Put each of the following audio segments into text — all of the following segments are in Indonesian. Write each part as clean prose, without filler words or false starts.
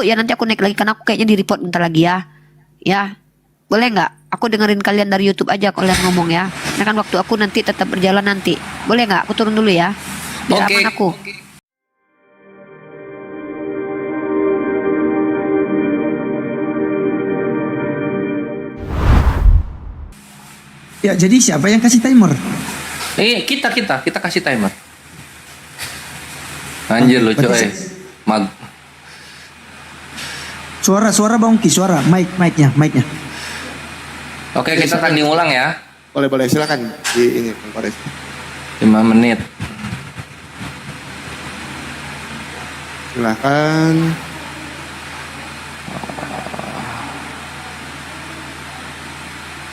Ya nanti aku naik lagi karena aku kayaknya di report bentar lagi ya. Ya, boleh nggak? Aku dengerin kalian dari YouTube aja kalian ngomong ya. Nah kan waktu aku nanti tetap berjalan nanti. Boleh nggak? Aku turun dulu ya. Biar Oke. aman aku. Ya, jadi siapa yang kasih timer? Kita kasih timer. Anjir lucu Mag. Suara Bang Ki, suara mic-nya. Oke, kita tanding ulang ya. Boleh silakan di ini Bang Kores. 5 menit. Silakan.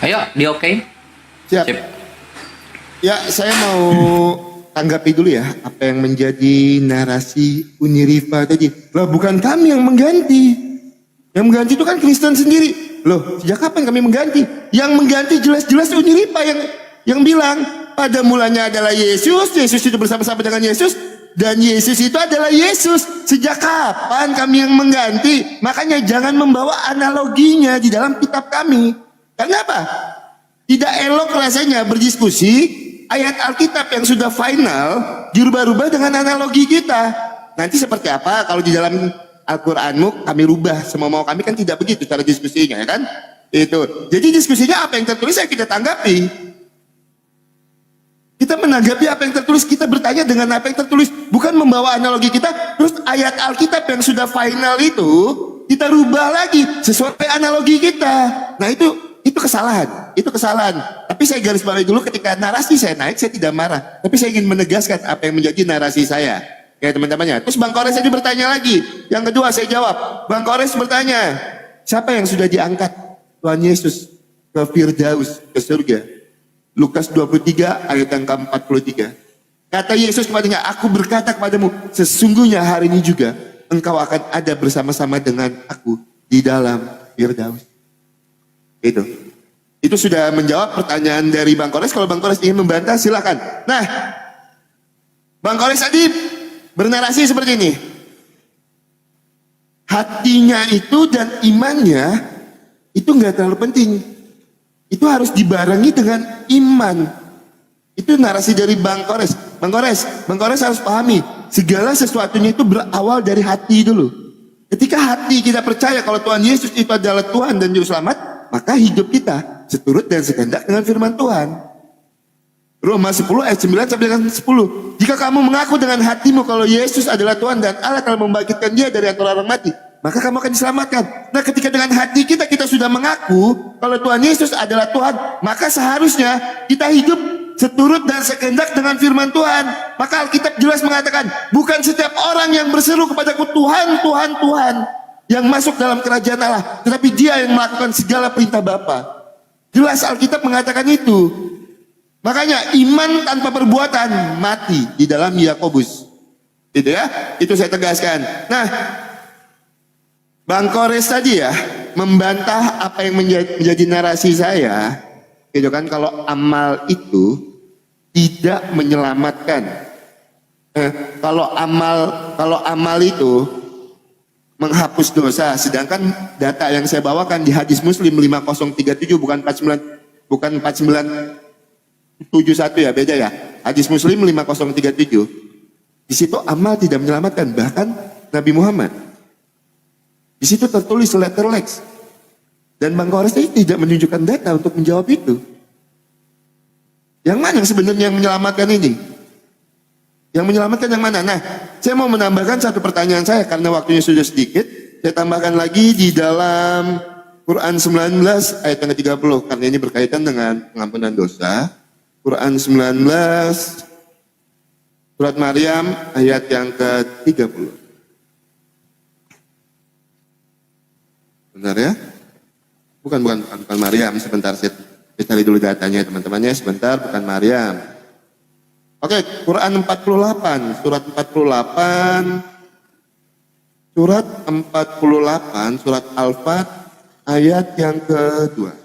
Ayo, di oke. Siap. Sip. Ya, saya mau tanggapi dulu ya apa yang menjadi narasi Uniriva tadi. Lah bukan kami yang mengganti. Yang mengganti itu kan Kristen sendiri. Loh, sejak kapan kami mengganti? Yang mengganti jelas-jelas Uniriva yang bilang pada mulanya adalah Yesus itu bersama-sama dengan Yesus, dan Yesus itu adalah Yesus. Sejak kapan kami yang mengganti? Makanya jangan membawa analoginya di dalam kitab kami. Karena apa? Tidak elok rasanya berdiskusi ayat Alkitab yang sudah final dirubah-rubah dengan analogi kita. Nanti seperti apa kalau di dalam Al-Quranmu kami rubah semua mau kami, kan tidak begitu cara diskusinya, ya kan? Itu. Jadi diskusinya apa yang tertulis ya kita tanggapi. Kita menanggapi apa yang tertulis, kita bertanya dengan apa yang tertulis, bukan membawa analogi kita terus ayat Alkitab yang sudah final itu kita rubah lagi sesuai analogi kita. Nah itu kesalahan, Tapi saya garis bawahi dulu, ketika narasi saya naik, saya tidak marah. Tapi saya ingin menegaskan apa yang menjadi narasi saya. Ya teman-temannya. Terus Bang Kores tadi bertanya lagi. Yang kedua saya jawab. Bang Kores bertanya, siapa yang sudah diangkat Tuhan Yesus ke Firdaus, ke surga? Lukas 23 ayat yang ke-43. Kata Yesus kepadanya, aku berkata kepadamu, sesungguhnya hari ini juga engkau akan ada bersama-sama dengan aku di dalam Firdaus. Itu sudah menjawab pertanyaan dari Bang Kores. Kalau Bang Kores ingin membantah silakan. Nah, Bang Kores tadi bernarasi seperti ini. Hatinya itu dan imannya itu nggak terlalu penting. Itu harus dibarengi dengan iman. Itu narasi dari Bang Kores. Bang Kores harus pahami, segala sesuatunya itu berawal dari hati dulu. Ketika hati kita percaya kalau Tuhan Yesus itu adalah Tuhan dan Juru Selamat, maka hidup kita seturut dan sekehendak dengan firman Tuhan. Roma 10 ayat 9 sampai dengan 10. Jika kamu mengaku dengan hatimu kalau Yesus adalah Tuhan dan Allah telah membangkitkan dia dari antara orang mati, maka kamu akan diselamatkan. Nah, ketika dengan hati kita sudah mengaku kalau Tuhan Yesus adalah Tuhan, maka seharusnya kita hidup seturut dan sekehendak dengan firman Tuhan. Maka Alkitab jelas mengatakan, bukan setiap orang yang berseru kepadaku Tuhan, Tuhan, Tuhan yang masuk dalam kerajaan Allah, tetapi dia yang melakukan segala perintah Bapa. Jelas Alkitab mengatakan itu. Makanya iman tanpa perbuatan mati di dalam Yakobus. Itu ya, itu saya tegaskan. Nah, Bang Kores tadi ya membantah apa yang menjadi narasi saya, gitu kan, kalau amal itu tidak menyelamatkan. Kalau amal itu menghapus dosa, sedangkan data yang saya bawakan di hadis Muslim 5037 bukan 4971 ya, beda ya. Hadis Muslim 5037. Di situ amal tidak menyelamatkan, bahkan Nabi Muhammad. Di situ tertulis letterlex. Dan Bang Kores ini tidak menunjukkan data untuk menjawab itu. Yang mana yang sebenarnya yang menyelamatkan ini? Yang menyelamatkan yang mana? Nah, saya mau menambahkan satu pertanyaan saya karena waktunya sudah sedikit. Saya tambahkan lagi di dalam Quran 19 ayat yang ke-30 karena ini berkaitan dengan pengampunan dosa. Quran 19 surat Maryam ayat yang ke-30. Benar ya? Bukan Maryam, sebentar saya cari dulu datanya teman-temannya, sebentar, bukan Maryam. Oke, Quran 48, surat 48, surat Al-Fat ayat yang kedua.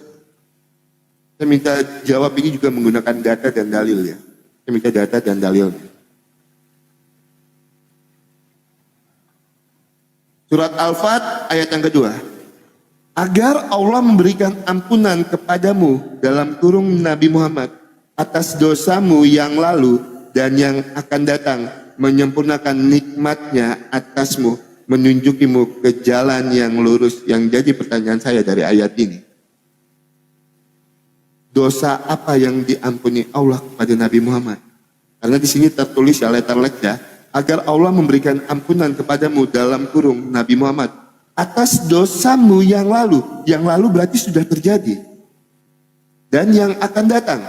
Saya minta jawab ini juga menggunakan data dan dalil ya. Saya minta data dan dalilnya. Surat Al-Fat ayat yang kedua. Agar Allah memberikan ampunan kepadamu dalam kurung Nabi Muhammad atas dosamu yang lalu dan yang akan datang, menyempurnakan nikmatnya atasmu, menunjukimu ke jalan yang lurus. Yang jadi pertanyaan saya dari ayat ini, dosa apa yang diampuni Allah kepada Nabi Muhammad? Karena di sini tertulis ya, letterlek ya, agar Allah memberikan ampunan kepadamu dalam kurung Nabi Muhammad atas dosamu yang lalu. Yang lalu berarti sudah terjadi. Dan yang akan datang.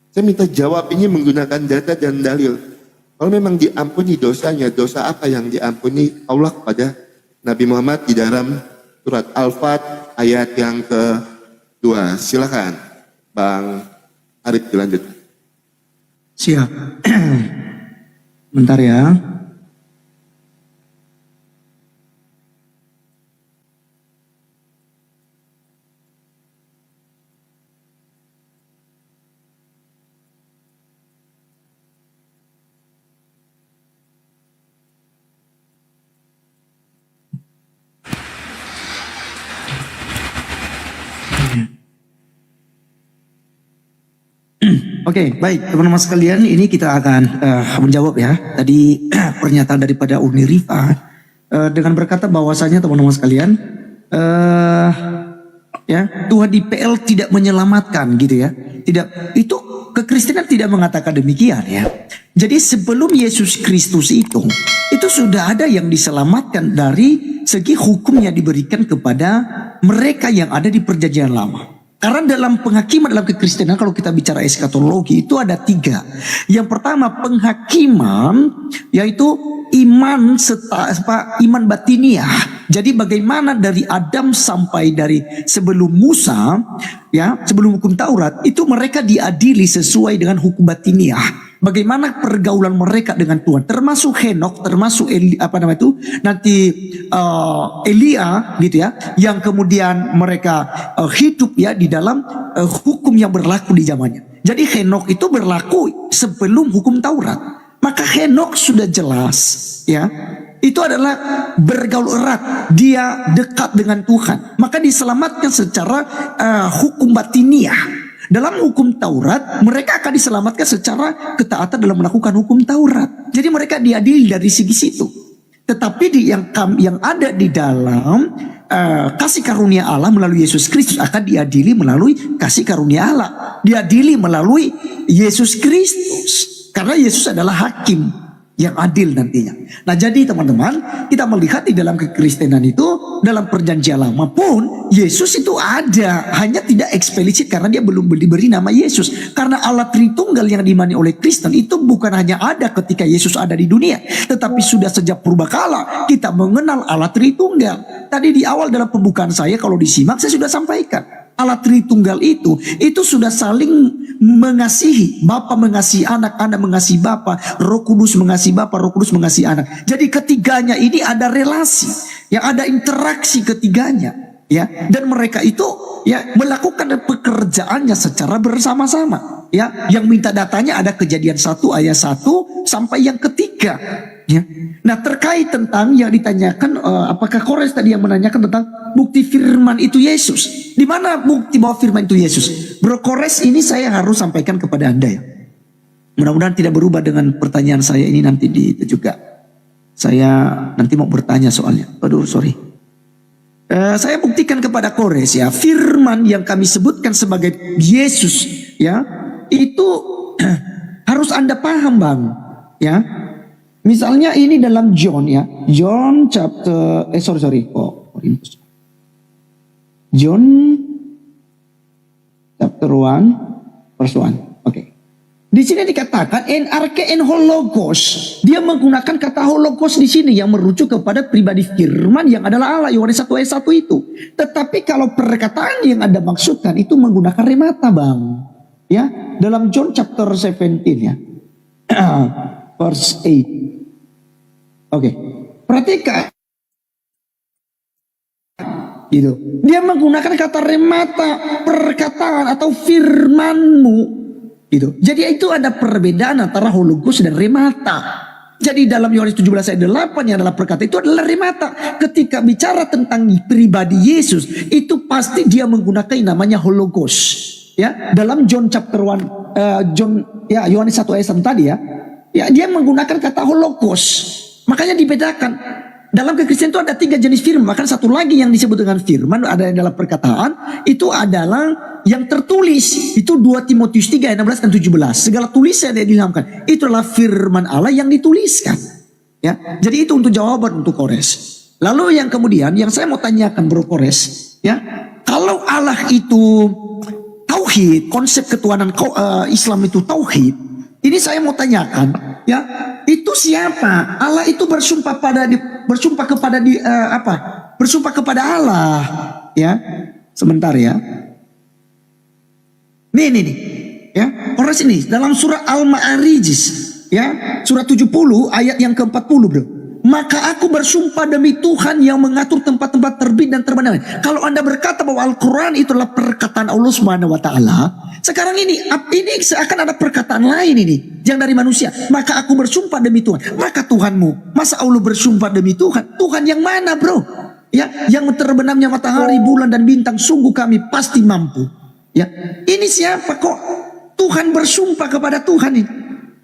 Saya minta jawab ini menggunakan data dan dalil. Kalau memang diampuni dosanya, dosa apa yang diampuni Allah kepada Nabi Muhammad di dalam surat Al-Fat ayat yang kedua. Silakan Bang Arif dilanjutkan. Siap. Bentar ya. Oke, baik teman-teman sekalian, ini kita akan menjawab ya tadi pernyataan daripada Uni Rifa dengan berkata bahwasanya teman-teman sekalian, ya Tuhan di PL tidak menyelamatkan gitu ya, tidak, itu kekristenan tidak mengatakan demikian ya. Jadi sebelum Yesus Kristus itu sudah ada yang diselamatkan dari segi hukum yang diberikan kepada mereka yang ada di Perjanjian Lama. Karena dalam penghakiman dalam kekristenan, kalau kita bicara eskatologi itu ada 3. Yang pertama penghakiman, yaitu iman iman batiniah. Jadi bagaimana dari Adam sampai dari sebelum Musa, ya sebelum hukum Taurat itu mereka diadili sesuai dengan hukum batiniah. Bagaimana pergaulan mereka dengan Tuhan, termasuk Henok, termasuk Elia gitu ya, yang kemudian mereka hidup ya di dalam hukum yang berlaku di zamannya. Jadi Henok itu berlaku sebelum hukum Taurat. Maka Henok sudah jelas ya, itu adalah bergaul erat, dia dekat dengan Tuhan, maka diselamatkan secara hukum batiniah. Dalam hukum Taurat mereka akan diselamatkan secara ketaatan dalam melakukan hukum Taurat. Jadi mereka diadili dari segi situ. Tetapi yang ada di dalam kasih karunia Allah melalui Yesus Kristus akan diadili melalui kasih karunia Allah. Diadili melalui Yesus Kristus. Karena Yesus adalah hakim yang adil nantinya. Nah jadi teman-teman, kita melihat di dalam kekristenan itu, dalam perjanjian lama pun Yesus itu ada, hanya tidak eksplisit karena dia belum diberi nama Yesus. Karena Allah Tritunggal yang dimani oleh Kristen itu bukan hanya ada ketika Yesus ada di dunia, tetapi sudah sejak purbakala kita mengenal Allah Tritunggal. Tadi di awal dalam pembukaan saya, kalau disimak saya sudah sampaikan. Allah Tritunggal itu sudah saling mengasihi. Bapa mengasihi anak, anak mengasihi Bapa, Roh Kudus mengasihi Bapa, Roh Kudus mengasihi anak. Jadi ketiganya ini ada relasi, yang ada interaksi ketiganya, ya. Dan mereka itu ya melakukan pekerjaannya secara bersama-sama, ya. Yang minta datanya ada Kejadian 1 ayat 1 sampai yang ketiga. Ya. Nah terkait tentang yang ditanyakan, apakah Kores tadi yang menanyakan tentang bukti firman itu Yesus? Di mana bukti bahwa firman itu Yesus? Bro Kores, ini saya harus sampaikan kepada Anda ya. Mudah-mudahan tidak berubah dengan pertanyaan saya ini nanti itu juga. Saya nanti mau bertanya soalnya. Aduh sorry. Saya buktikan kepada Kores ya, firman yang kami sebutkan sebagai Yesus ya, itu harus Anda paham Bang ya. Misalnya ini dalam John ya, John chapter John chapter 1 verse 1. Oke. Di sini dikatakan en arke en hologos. Dia menggunakan kata hologos di sini yang merujuk kepada pribadi firman yang adalah Allah, Yohanes 1 ayat 1 itu. Tetapi kalau perkataan yang Anda maksudkan itu menggunakan remata Bang. Ya, dalam John chapter 17 ya. Verse 8. Oke. Perhatikan. Gitu. Dia menggunakan kata remata, perkataan atau firmanmu. Gitu. Jadi itu ada perbedaan antara hologos dan remata. Jadi dalam Yohanes 17 ayat 8 yang adalah perkataan itu adalah remata. Ketika bicara tentang pribadi Yesus, itu pasti dia menggunakan yang namanya hologos. Ya, dalam John chapter 1, Yohanes 1 ayat 1 tadi ya. Ya, dia menggunakan kata hologos. Makanya dibedakan. Dalam kekristenan itu ada 3 jenis firman. Bahkan satu lagi yang disebut dengan firman ada yang dalam perkataan. Itu adalah yang tertulis. Itu 2 Timotius 3 ayat 16 dan 17. Segala tulisan yang diilhamkan. Itu adalah firman Allah yang dituliskan. Ya, jadi itu untuk jawaban untuk Kores. Lalu yang kemudian yang saya mau tanyakan Bro Kores. Ya, kalau Allah itu tauhid, konsep ketuhanan Islam itu tauhid. Ini saya mau tanyakan, ya, itu siapa? Allah itu bersumpah kepada Allah, ya. Sebentar ya. Nih, ya. Orang sini dalam surah Al-Ma'arij, ya, surah 70 ayat yang ke-40, Bro. Maka aku bersumpah demi Tuhan yang mengatur tempat-tempat terbit dan terbenam. Kalau Anda berkata bahwa Al-Quran itu adalah perkataan Allah Subhanahu wa Ta'ala, sekarang ini seakan ada perkataan lain ini yang dari manusia. Maka aku bersumpah demi Tuhan. Maka Tuhanmu, masa Allah bersumpah demi Tuhan? Tuhan yang mana, Bro? Ya, yang terbenamnya matahari, bulan dan bintang, sungguh kami pasti mampu. Ya, ini siapa kok Tuhan bersumpah kepada Tuhan ini?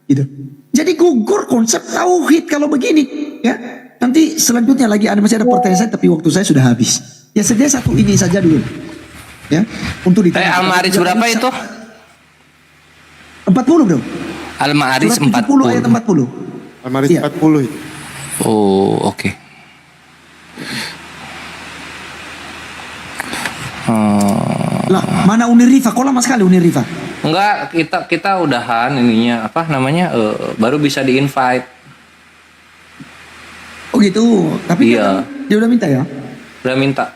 Gitu. Jadi gugur konsep tauhid kalau begini, ya. Nanti selanjutnya lagi masih ada pertanyaan saya, tapi waktu saya sudah habis. Ya sedia satu ini saja dulu, ya, untuk ditanya. Al-Ma'arij berapa itu? 40, Bro. Al-Ma'arij 40 ayat 40. Al-Ma'arij Iya. 40 itu. Oh, oke. Lah, mana Unirifa? Kok lama sekali Unirifa? Enggak, kita udahan ininya apa namanya baru bisa di-invite. Oh gitu. Tapi Iya. dia udah minta ya? Udah minta.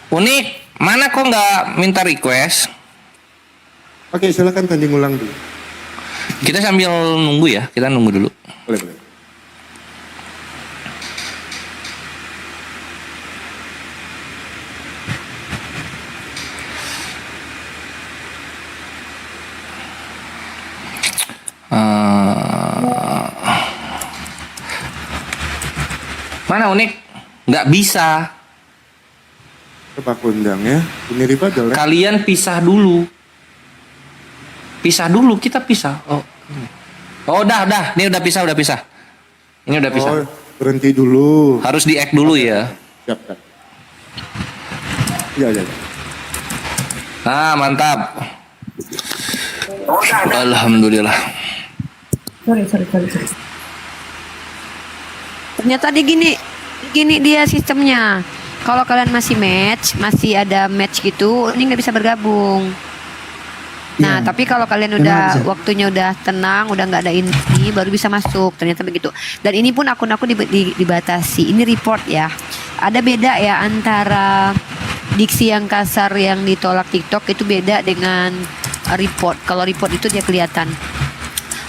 Unik, mana kok nggak minta request? Oke, silakan tanding ulang dulu. Kita sambil nunggu ya, kita nunggu dulu. Boleh. Mana Unik? Nggak bisa. Coba aku undang ya. Ini Riva adalah Kalian pisah dulu. Pisah dulu, kita pisah. Oh, udah. Ini udah pisah. Ini udah pisah. Oh, berhenti dulu. Harus di-act dulu ya. Siap. Ya. Nah, mantap. Alhamdulillah. Sorry. Ternyata gini dia sistemnya. Kalau kalian masih ada match gitu, ini nggak bisa bergabung. Nah, Iya. tapi kalau kalian Memang udah bisa. waktunya udah tenang, udah nggak ada ini, baru bisa masuk. Ternyata begitu. Dan ini pun akun aku dibatasi. Ini report ya. Ada beda ya antara diksi yang kasar yang ditolak TikTok itu beda dengan report. Kalau report itu dia kelihatan.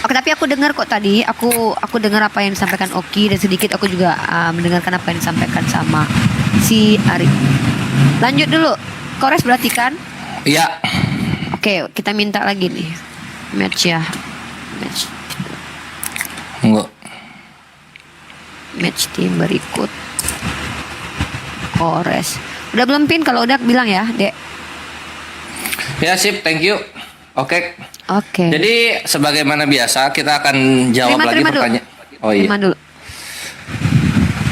Oke, tapi aku dengar kok tadi, aku dengar apa yang disampaikan Oki dan sedikit aku juga mendengarkan apa yang disampaikan sama si Arif. Lanjut dulu. Kores berarti kan? Iya. Oke, kita minta lagi nih. Match ya. Enggak. Match tim berikut. Kores. Udah belum pin? Kalau udah bilang ya, Dek. Ya sip, thank you. Oke. Oke. Jadi sebagaimana biasa kita akan jawab lagi Terima dulu. pertanyaan. Oh iya. Terima dulu.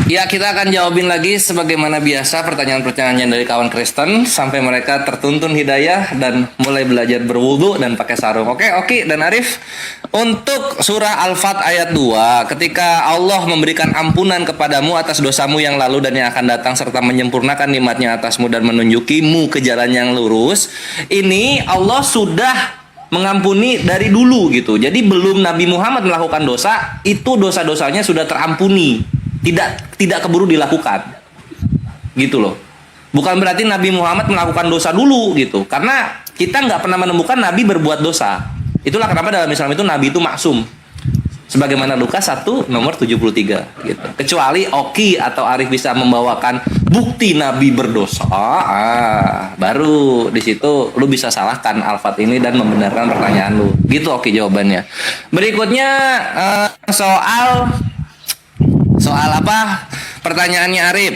Ya, kita akan jawabin lagi sebagaimana biasa pertanyaan-pertanyaan dari kawan Kristen sampai mereka tertuntun hidayah dan mulai belajar berwudu dan pakai sarung. Oke, dan Arif, untuk surah Al-Fat ayat 2, ketika Allah memberikan ampunan kepadamu atas dosamu yang lalu dan yang akan datang serta menyempurnakan nikmatnya atasmu dan menunjukimu ke jalan yang lurus, ini Allah sudah mengampuni dari dulu gitu. Jadi belum Nabi Muhammad melakukan dosa, itu dosa-dosanya sudah terampuni. Tidak keburu dilakukan. Gitu loh. Bukan berarti Nabi Muhammad melakukan dosa dulu gitu. Karena kita nggak pernah menemukan Nabi berbuat dosa. Itulah kenapa dalam Islam itu Nabi itu maksum. sebagaimana Lukas 1 nomor 73 gitu. Kecuali Oki atau Arif bisa membawakan bukti nabi berdosa, baru di situ lu bisa salahkan Alfat ini dan membenarkan pertanyaan lu. Gitu Oki jawabannya. Berikutnya soal apa? Pertanyaannya Arif.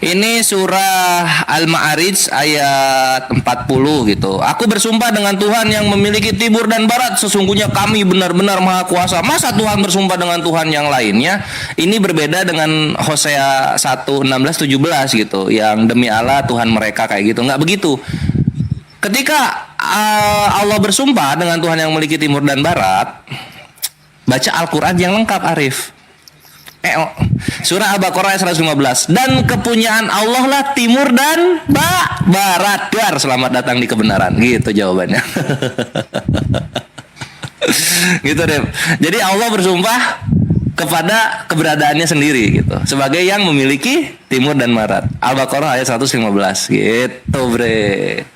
Ini surah Al-Ma'arij ayat 40 gitu. Aku bersumpah dengan Tuhan yang memiliki timur dan barat, sesungguhnya kami benar-benar maha kuasa. Masa Tuhan bersumpah dengan Tuhan yang lainnya? Ini berbeda dengan Hosea 1, 16, 17 gitu. Yang demi Allah Tuhan mereka kayak gitu. Nggak begitu. Ketika Allah bersumpah dengan Tuhan yang memiliki timur dan barat, baca Al-Quran yang lengkap Arif. Surah Al-Baqarah ayat 115. Dan kepunyaan Allah lah timur dan barat. Dar, selamat datang di kebenaran. Gitu jawabannya. Gitu deh. Jadi Allah bersumpah kepada keberadaannya sendiri gitu, sebagai yang memiliki timur dan barat. Al-Baqarah ayat 115. Gitu bre.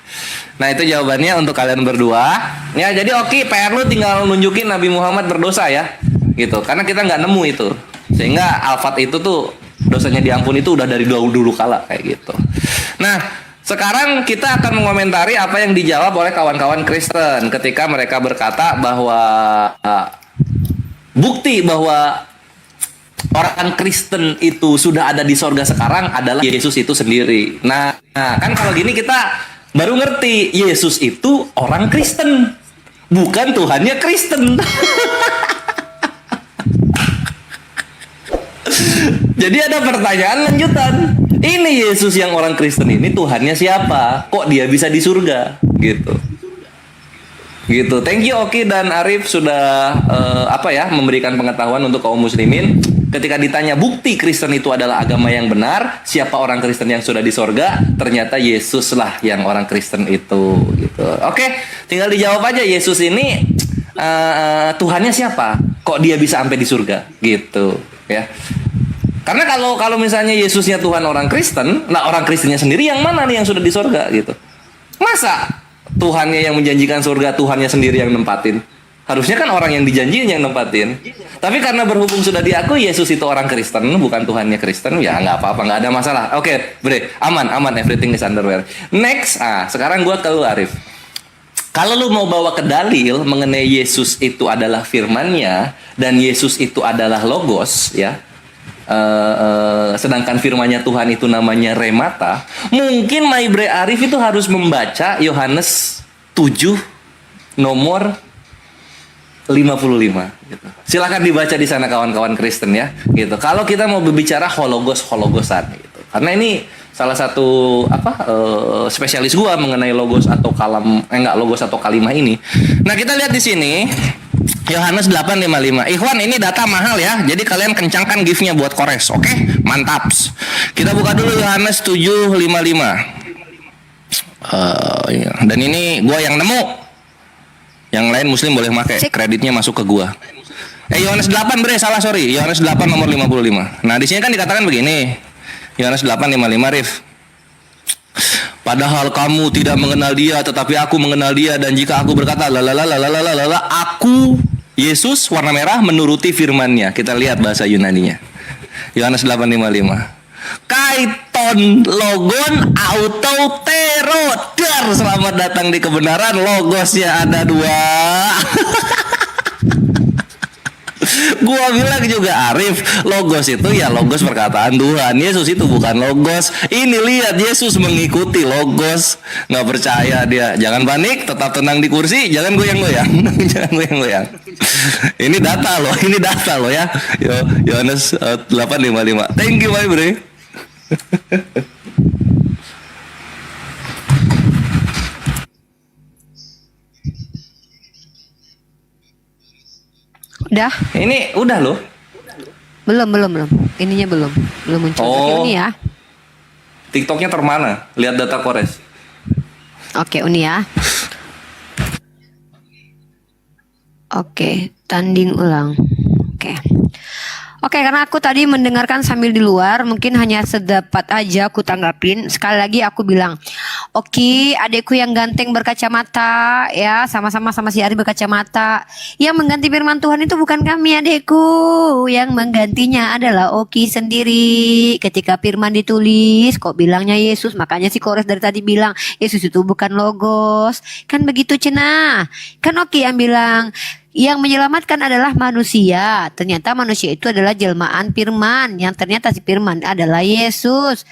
Nah itu jawabannya untuk kalian berdua. Ya jadi oke, PR lu tinggal nunjukin Nabi Muhammad berdosa ya. Gitu. Karena kita nggak nemu itu. Sehingga Alfat itu tuh dosanya diampuni itu udah dari dulu kala kayak gitu. Nah, sekarang kita akan mengomentari apa yang dijawab oleh kawan-kawan Kristen ketika mereka berkata bahwa bukti bahwa orang Kristen itu sudah ada di sorga sekarang adalah Yesus itu sendiri. Nah kan kalau gini kita baru ngerti Yesus itu orang Kristen, bukan Tuhannya Kristen. Jadi ada pertanyaan lanjutan. Ini Yesus yang orang Kristen ini Tuhannya siapa? Kok dia bisa di surga? Gitu. Thank you Oki dan Arif sudah memberikan pengetahuan untuk kaum muslimin. Ketika ditanya bukti Kristen itu adalah agama yang benar, siapa orang Kristen yang sudah di sorga? Ternyata Yesus lah yang orang Kristen itu. Gitu. Oke, tinggal dijawab aja Yesus ini Tuhannya siapa? Kok dia bisa sampai di surga? Gitu. Ya. Karena kalau misalnya Yesusnya Tuhan orang Kristen, nah orang Kristennya sendiri yang mana nih yang sudah di sorga gitu? Masa Tuhannya yang menjanjikan surga, Tuhannya sendiri yang nempatin? Harusnya kan orang yang dijanjiin yang nempatin. Tapi karena berhubung sudah diakui Yesus itu orang Kristen, bukan Tuhannya Kristen, ya nggak apa-apa, nggak ada masalah. Oke, bre, aman, everything is underwear. Next, sekarang gua ke lu Arif. Kalau lu mau bawa ke dalil mengenai Yesus itu adalah firman-Nya dan Yesus itu adalah logos, ya. Sedangkan firman-Nya Tuhan itu namanya remata, mungkin Maibre Arif itu harus membaca Yohanes 7 nomor 55 gitu. Silakan dibaca di sana kawan-kawan Kristen ya gitu. Kalau kita mau berbicara hologosan gitu. Karena ini salah satu spesialis gua mengenai logos atau logos atau kalimah ini. Nah, kita lihat di sini Yohanes 8:55. Ikhwan, ini data mahal ya. Jadi kalian kencangkan gift-nya buat Kores, oke? Mantaps. Kita buka dulu Yohanes 7:55. Iya. Dan ini gua yang nemu. Yang lain muslim boleh pakai. Kreditnya masuk ke gua. Yohanes 8 bre, salah sorry. Yohanes 8 nomor 55. Nah, di sini kan dikatakan begini. Yohanes 8:55 Rif. Padahal kamu tidak mengenal dia, tetapi aku mengenal dia, dan jika aku berkata aku Yesus warna merah menuruti firman-Nya. Kita lihat bahasa Yunaninya. Yohanes 8:55. Kaiton logon autoteroder. Selamat datang di kebenaran. Logosnya ada 2. Gua bilang juga Arif, logos itu ya logos perkataan Tuhan. Yesus itu bukan logos. Ini lihat Yesus mengikuti logos. Nggak percaya dia. Jangan panik, tetap tenang di kursi. Jangan goyang-goyang. Jangan goyang-goyang. Ini data loh ya. Yohanes 8:55. Thank you my bro. Udah? Ini udah loh. Belum. Ininya belum muncul. Oh. Ini ya. TikToknya termana? Lihat data Kores. Oke, Uni ya. Oke, tanding ulang. Oke, karena aku tadi mendengarkan sambil di luar, mungkin hanya sedapat aja aku tanggapin. Sekali lagi aku bilang, oke, adekku yang ganteng berkacamata, ya, sama-sama sama si Ari berkacamata. Yang mengganti firman Tuhan itu bukan kami, adekku. Yang menggantinya adalah Oki sendiri. Ketika firman ditulis, kok bilangnya Yesus? Makanya si Kores dari tadi bilang, Yesus itu bukan logos. Kan begitu cenah. Kan Oki yang bilang, yang menyelamatkan adalah manusia. Ternyata manusia itu adalah jelmaan firman. Yang ternyata si firman adalah Yesus.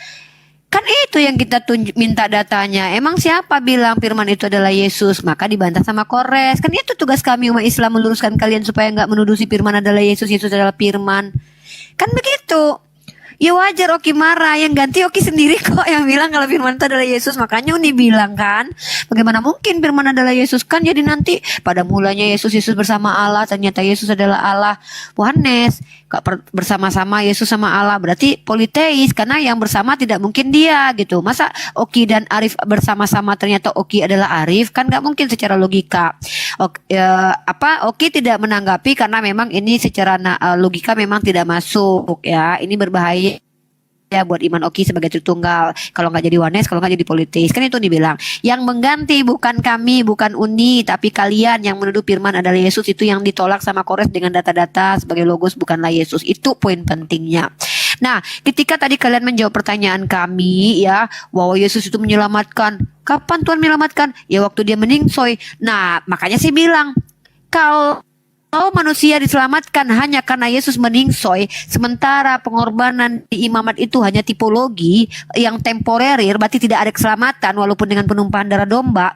Kan itu yang kita minta datanya. Emang siapa bilang firman itu adalah Yesus? Maka dibantah sama Kores. Kan itu tugas kami umat Islam, meluruskan kalian supaya nggak menuduh si firman adalah Yesus, Yesus adalah firman. Kan begitu. Ya wajar Oki marah, yang ganti Oki sendiri kok yang bilang kalau firman itu adalah Yesus. Makanya Uni bilang kan, bagaimana mungkin firman adalah Yesus? Kan jadi nanti pada mulanya Yesus bersama Allah, ternyata Yesus adalah Allah. Yohanes, bersama-sama Yesus sama Allah, berarti politeis, karena yang bersama tidak mungkin dia gitu. Masa Oki dan Arif bersama-sama ternyata Oki adalah Arif? Kan gak mungkin secara logika. Oki tidak menanggapi karena memang ini secara logika memang tidak masuk ya. Ini berbahaya ya buat iman Oki sebagai Tritunggal. Kalau nggak jadi Yohanes, kalau nggak jadi politis. Kan itu dibilang, yang mengganti bukan kami, bukan Uni, tapi kalian yang menuduh firman adalah Yesus. Itu yang ditolak sama Kores dengan data-data sebagai logos bukanlah Yesus. Itu poin pentingnya. Nah, ketika tadi kalian menjawab pertanyaan kami ya, bahwa Yesus itu menyelamatkan. Kapan Tuhan menyelamatkan? Ya waktu dia meningsoy. Nah, makanya saya bilang, kalau manusia diselamatkan hanya karena Yesus meningsoy, sementara pengorbanan di imamat itu hanya tipologi yang temporerir, berarti tidak ada keselamatan walaupun dengan penumpahan darah domba.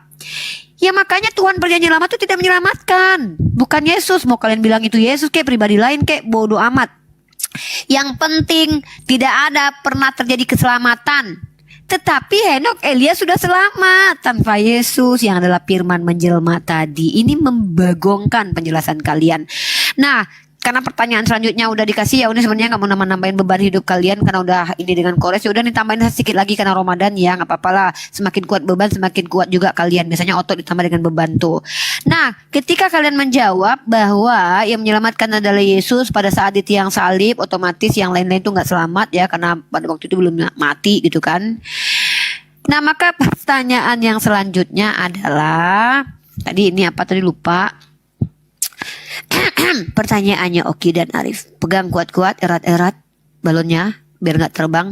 Ya makanya Tuhan berjanji lama itu tidak menyelamatkan, bukan Yesus. Mau kalian bilang itu Yesus kayak pribadi lain kayak bodoh amat. Yang penting tidak ada pernah terjadi keselamatan. Tetapi Henok Elia sudah selamat tanpa Yesus yang adalah firman menjelma tadi. Ini membagongkan penjelasan kalian. Nah, karena pertanyaan selanjutnya udah dikasih ya, Uni sebenarnya nggak mau nambahin beban hidup kalian karena udah ini dengan Kores. Ya udah ditambahin sedikit lagi karena Ramadan ya, nggak apa-apa lah. Semakin kuat beban semakin kuat juga kalian. Biasanya otot ditambah dengan beban tuh. Nah, ketika kalian menjawab bahwa yang menyelamatkan adalah Yesus pada saat di tiang salib, otomatis yang lain-lain tuh nggak selamat ya, karena pada waktu itu belum mati gitu kan. Nah, maka pertanyaan yang selanjutnya adalah, tadi ini apa tadi lupa. Pertanyaannya Oki dan Arif, pegang kuat-kuat, erat-erat balonnya biar nggak terbang.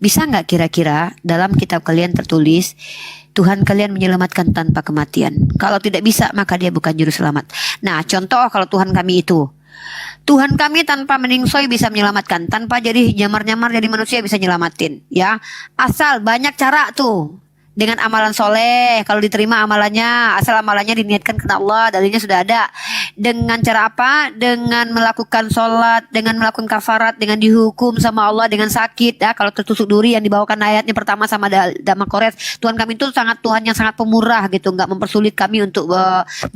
Bisa nggak kira-kira dalam kitab kalian tertulis Tuhan kalian menyelamatkan tanpa kematian? Kalau tidak bisa maka dia bukan juru selamat. Nah, contoh kalau Tuhan kami itu, Tuhan kami tanpa meningsoy bisa menyelamatkan, tanpa jadi nyamar-nyamar jadi manusia bisa nyelamatin ya. Asal banyak cara tuh. Dengan amalan soleh, kalau diterima amalannya, asal amalannya diniatkan karena Allah, dalilnya sudah ada. Dengan cara apa? Dengan melakukan sholat, dengan melakukan kafarat, dengan dihukum sama Allah dengan sakit ya. Kalau tertusuk duri yang dibawakan ayatnya pertama sama Dama Kores, Tuhan kami itu sangat Tuhan yang sangat pemurah gitu, nggak mempersulit kami untuk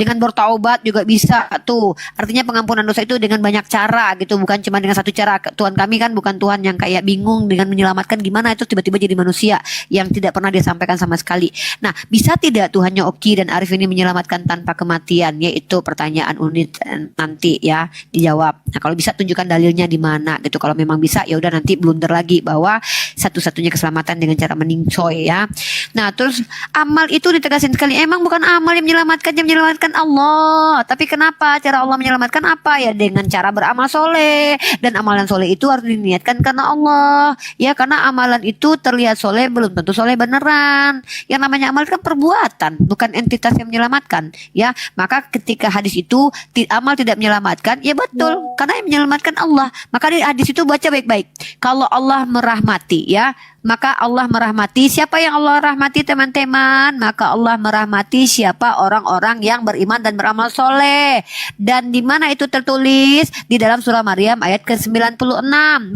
dengan bertaubat juga bisa tuh. Artinya pengampunan dosa itu dengan banyak cara gitu, bukan cuma dengan satu cara. Tuhan kami kan bukan Tuhan yang kayak bingung dengan menyelamatkan gimana itu tiba-tiba jadi manusia yang tidak pernah disampaikan sama sekali. Nah, bisa tidak Tuhannya Oki dan Arif ini menyelamatkan tanpa kematian? Yaitu pertanyaan unit nanti ya dijawab. Nah, kalau bisa tunjukkan dalilnya di mana gitu. Kalau memang bisa ya udah nanti blunder lagi bahwa satu-satunya keselamatan dengan cara meningsoy ya. Nah, terus amal itu ditegasin sekali. Emang bukan amal yang menyelamatkan Allah. Tapi kenapa cara Allah menyelamatkan apa? Ya dengan cara beramal soleh. Dan amalan soleh itu harus diniatkan karena Allah. Ya karena amalan itu terlihat soleh belum tentu soleh beneran. Yang namanya amal kan perbuatan, bukan entitas yang menyelamatkan ya. Maka ketika hadis itu amal tidak menyelamatkan, ya betul, karena yang menyelamatkan Allah. Maka di hadis itu baca baik-baik. Kalau Allah merahmati ya, maka Allah merahmati. Siapa yang Allah rahmati teman-teman? Maka Allah merahmati siapa? Orang-orang yang beriman dan beramal soleh. Dan di mana itu tertulis? Di dalam surah Maryam ayat ke-96.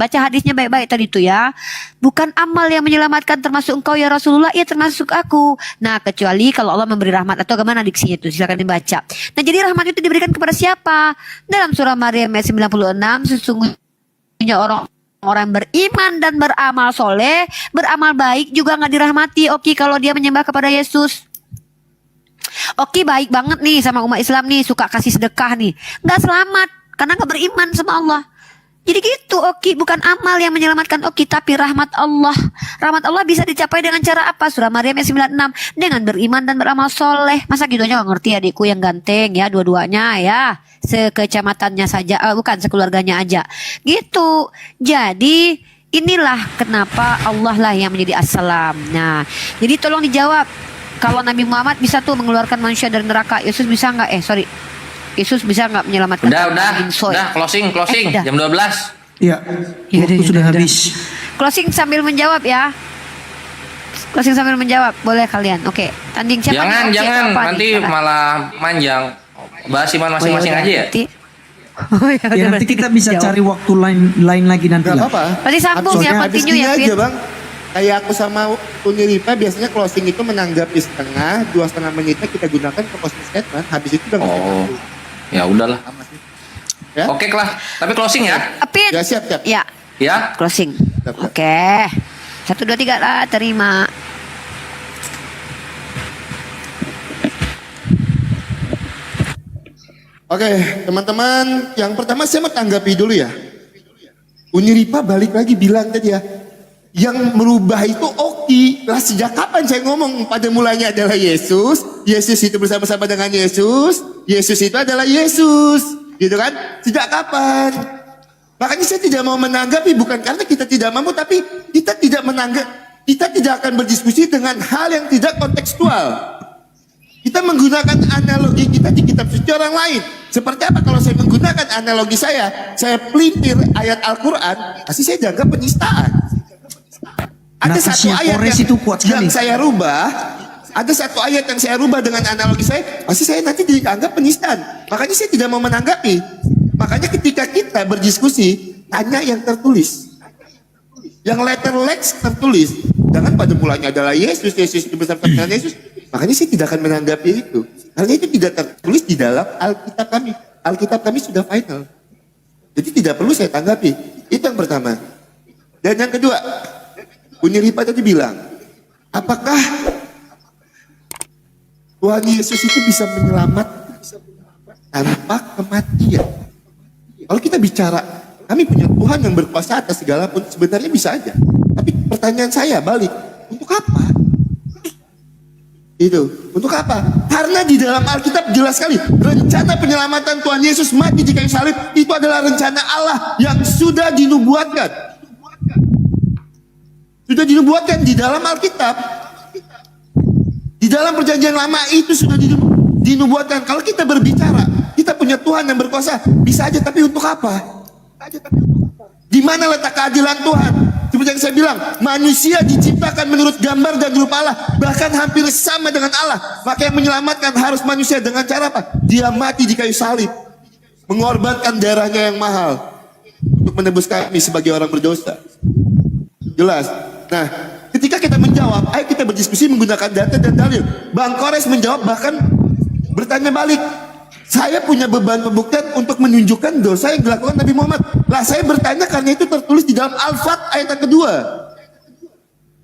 Baca hadisnya baik-baik tadi itu ya. Bukan amal yang menyelamatkan termasuk engkau ya Rasulullah, ya termasuk aku. Nah, kecuali kalau Allah memberi rahmat atau bagaimana diksinya itu, silakan dibaca. Nah, jadi rahmat itu diberikan kepada siapa? Dalam surah Maryam ayat 96, sesungguhnya orang beriman dan beramal soleh, beramal baik juga nggak dirahmati. Oki, kalau dia menyembah kepada Yesus. Oki baik banget nih sama umat Islam nih, suka kasih sedekah nih, nggak selamat karena nggak beriman sama Allah. Jadi gitu Oki, bukan amal yang menyelamatkan Oki, tapi rahmat Allah. Rahmat Allah bisa dicapai dengan cara apa? Surah Maryam ayat 96, dengan beriman dan beramal soleh. Masa gitu aja gak ngerti adikku yang ganteng ya, dua-duanya ya, sekecamatannya saja, bukan sekeluarganya aja. Gitu. Jadi inilah kenapa Allah lah yang menjadi assalam. Nah, jadi tolong dijawab. Kalau Nabi Muhammad bisa tuh mengeluarkan manusia dari neraka, Yesus bisa nggak? Yesus bisa nggak menyelamatkan? Udah, closing, udah. jam 12. Ya, waktu sudah habis. Closing sambil menjawab ya. Closing sambil menjawab, boleh kalian. Oke, tanding siapa? Jangan, nih? Oki atau jangan, apa nanti nih? malah manjang. Bahas iman masing-masing Oh, ya aja udah, ya. berarti- Oh, ya, Ya udah, nanti berarti kita bisa jawab. cari waktu lain lagi nanti Gak lah. apa-apa. Berarti sambung ya, Soalnya continue habis ya, gini Fit. aja bang. Kayak aku sama Uniripa biasanya closing itu menanggapi setengah, 2,5 menitnya kita gunakan ke closing statement. Habis itu udah Oh, ya udahlah. Ya? Oke lah, tapi closing ya. Apit. Ya siap siap. Ya, Ya. closing. Siap. Oke. 1, 2, 3 lah, terima. Oke, teman-teman, yang pertama saya mau tanggapi dulu ya. Uniripa balik lagi bilang tadi ya, yang merubah itu Oki. Lah sejak kapan saya ngomong pada mulanya adalah Yesus, Yesus itu bersama-sama dengan Yesus, Yesus itu adalah Yesus, gitu kan? Sejak kapan? Makanya saya tidak mau menanggapi, bukan karena kita tidak mampu, tapi kita tidak menanggap, kita tidak akan berdiskusi dengan hal yang tidak kontekstual. Kita menggunakan analogi kita di kitab suci orang lain. Seperti apa kalau saya menggunakan analogi saya pelintir ayat Al-Quran, pasti saya jaga penistaan. Ada satu Nafasnya ayat Kores itu kuat yang sekali. saya rubah, ada satu ayat yang saya rubah dengan analogi saya, pasti saya nanti dianggap penistaan. Makanya saya tidak mau menanggapi. Makanya ketika kita berdiskusi, tanya yang tertulis. Yang letter lex tertulis. Jangan pada mulanya adalah Yesus, Yesus itu bersama dengan Yesus. Makanya saya tidak akan menanggapi itu. Karena itu tidak tertulis di dalam Alkitab kami. Alkitab kami sudah final. Jadi tidak perlu saya tanggapi. Itu yang pertama. Dan yang kedua, Uniripa tadi bilang, apakah Tuhan Yesus itu bisa menyelamatkan tanpa kematian? Kalau kita bicara, kami punya Tuhan yang berkuasa atas segala pun, sebenarnya bisa aja. Tapi pertanyaan saya balik, untuk apa? Itu, untuk apa? Karena di dalam Alkitab jelas sekali, rencana penyelamatan Tuhan Yesus mati di kayu salib, itu adalah rencana Allah yang sudah dinubuatkan. Sudah dinubuatkan di dalam Alkitab. Di dalam perjanjian lama itu sudah dinubuatkan. Kalau kita berbicara, kita punya Tuhan yang berkuasa, bisa aja, tapi untuk apa? Di mana letak keadilan Tuhan? Seperti yang saya bilang, manusia diciptakan menurut gambar dan rupa Allah, bahkan hampir sama dengan Allah. Maka yang menyelamatkan harus manusia dengan cara apa? Dia mati di kayu salib, mengorbankan darahnya yang mahal untuk menebus kami sebagai orang berdosa. Jelas. Nah, ketika kita menjawab, ayo kita berdiskusi menggunakan data dan dalil. Bang Kores menjawab, bahkan bertanya balik. Saya punya beban pembuktian untuk menunjukkan dosa yang dilakukan Nabi Muhammad. Lah saya bertanya karena itu tertulis di dalam Al-Fat ayat yang kedua.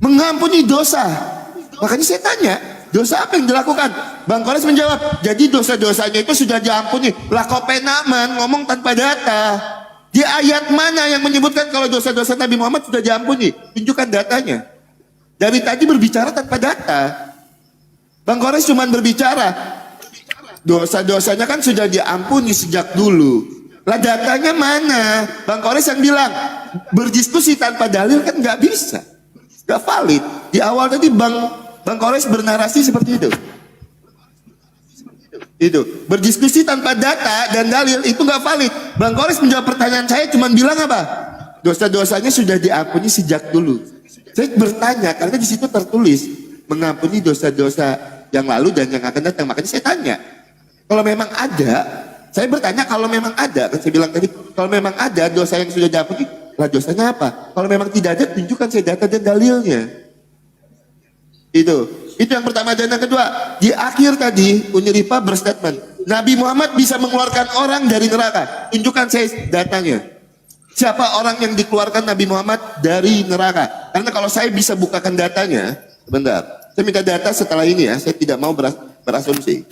Mengampuni dosa. Makanya saya tanya, dosa apa yang dilakukan? Bang Kores menjawab, jadi dosa-dosanya itu sudah diampuni. Lah kok penaman ngomong tanpa data. Di ayat mana yang menyebutkan kalau dosa-dosa Nabi Muhammad sudah diampuni? Tunjukkan datanya. Dari tadi berbicara tanpa data. Bang Kores cuma berbicara, dosa-dosanya kan sudah diampuni sejak dulu. Lah datanya mana? Bang Kores yang bilang berdiskusi tanpa dalil kan nggak bisa, nggak valid. Di awal tadi Bang Kores bernarasi seperti itu. Itu berdiskusi tanpa data dan dalil itu nggak valid. Bang Kores menjawab pertanyaan saya cuma bilang apa? Dosa-dosanya sudah diampuni sejak dulu. Saya bertanya karena di situ tertulis mengampuni dosa-dosa yang lalu dan yang akan datang. Makanya saya tanya. Kalau memang ada, saya bertanya kalau memang ada, kan saya bilang tadi, kalau memang ada dosa yang sudah diampuni, lah dosanya apa? Kalau memang tidak ada, tunjukkan saya data dan dalilnya. Itu yang pertama. Dan yang kedua, di akhir tadi Uniripa berstatement, Nabi Muhammad bisa mengeluarkan orang dari neraka. Tunjukkan saya datanya. Siapa orang yang dikeluarkan Nabi Muhammad dari neraka? Karena kalau saya bisa bukakan datanya, sebentar, saya minta data setelah ini ya, saya tidak mau berasumsi.